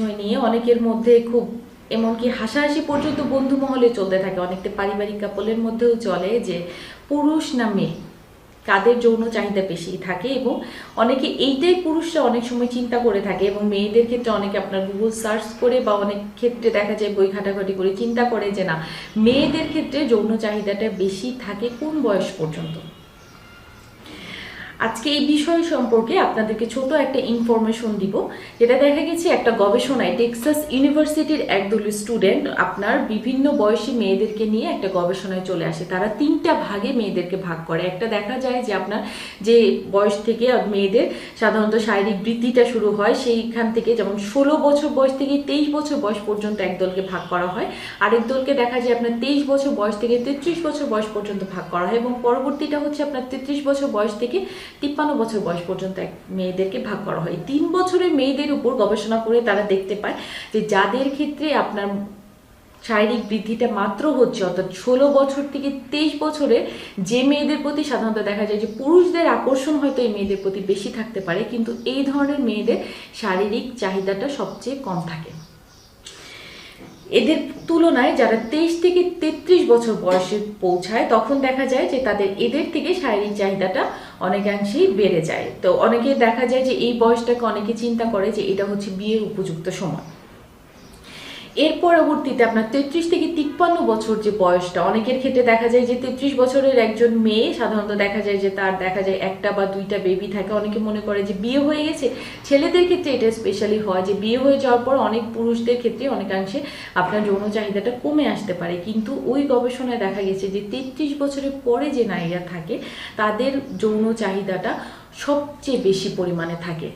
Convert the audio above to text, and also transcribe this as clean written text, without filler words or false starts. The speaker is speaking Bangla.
বিষয় নিয়ে অনেকের মধ্যে খুব এমনকি হাসাহাসি পর্যন্ত বন্ধু মহলে চলতে থাকে, অনেকটা পারিবারিক কাপলের মধ্যেও চলে যে পুরুষ না মেয়ে কাদের যৌন চাহিদা বেশি থাকে, এবং অনেকে এইটাই পুরুষরা অনেক সময় চিন্তা করে থাকে, এবং মেয়েদের ক্ষেত্রে অনেকে আপনার গুগল সার্চ করে বা অনেক ক্ষেত্রে দেখা যায় বই ঘাটাঘাটি করে চিন্তা করে যে না, মেয়েদের ক্ষেত্রে যৌন চাহিদাটা বেশি থাকে কোন বয়স পর্যন্ত। আজকে এই বিষয় সম্পর্কে আপনাদেরকে ছোট একটা ইনফরমেশন দিব, যেটা দেখা গেছে একটা গবেষণায় টেক্সাস ইউনিভার্সিটির একদল স্টুডেন্ট আপনার বিভিন্ন বয়সী মেয়েদেরকে নিয়ে একটা গবেষণায় চলে আসে। তারা 3টা ভাগে মেয়েদেরকে ভাগ করে। একটা দেখা যায় যে আপনার যে বয়স থেকে মেয়েদের সাধারণত শারীরিক বৃদ্ধিটা শুরু হয় সেইখান থেকে, যেমন 16 বছর বয়স থেকে 23 বছর বয়স পর্যন্ত একদলকে ভাগ করা হয়। আরেক দলকে দেখা যায় আপনার 23 বছর বয়স থেকে 33 বছর বয়স পর্যন্ত ভাগ করা হয়, এবং পরবর্তীটা হচ্ছে আপনার 33 বছর বয়স থেকে 53 বছর বয়স পর্যন্ত মেয়েদেরকে ভাগ করা হয়। 3 বছরের মেয়েদের উপর গবেষণা করে তারা দেখতে পায় যে যাদের ক্ষেত্রে আপনার শারীরিক বৃদ্ধিটা মাত্র হচ্ছে, অর্থাৎ 16 বছর থেকে 23 বছরে যে মেয়েদের প্রতি সাধারণত দেখা যায় যে পুরুষদের আকর্ষণ হয়তো এই মেয়েদের প্রতি বেশি থাকতে পারে, কিন্তু এই ধরনের মেয়েদের শারীরিক চাহিদাটা সবচেয়ে কম থাকে। এদের তুলনায় যারা 23 থেকে 33 বছর বয়সে পৌঁছায় তখন দেখা যায় যে এদের থেকে শারীরিক চাহিদাটা অনেকাংশেই বেড়ে যায়। তো অনেকে দেখা যায় যে এই বয়সটাকে অনেকে চিন্তা করে যে এটা হচ্ছে বিয়ের উপযুক্ত সময়। এর পরবর্তীতে আপনার 33 থেকে 53 বছর যে বয়সটা, অনেকের ক্ষেত্রে দেখা যায় যে 33 বছরের একজন মেয়ে সাধারণত দেখা যায় যে তার দেখা যায় 1টা বা 2টা বেবি থাকে। অনেকে মনে করে যে বিয়ে হয়ে গেছে। ছেলেদের ক্ষেত্রে এটা স্পেশালি হয় যে বিয়ে হয়ে যাওয়ার পর অনেক পুরুষদের ক্ষেত্রে অনেকাংশে আপনার যৌন চাহিদাটা কমে আসতে পারে, কিন্তু ওই গবেষণায় দেখা গেছে যে 33 বছরের পরে যে নারীরা থাকে তাদের যৌন চাহিদাটা সবচেয়ে বেশি পরিমাণে থাকে।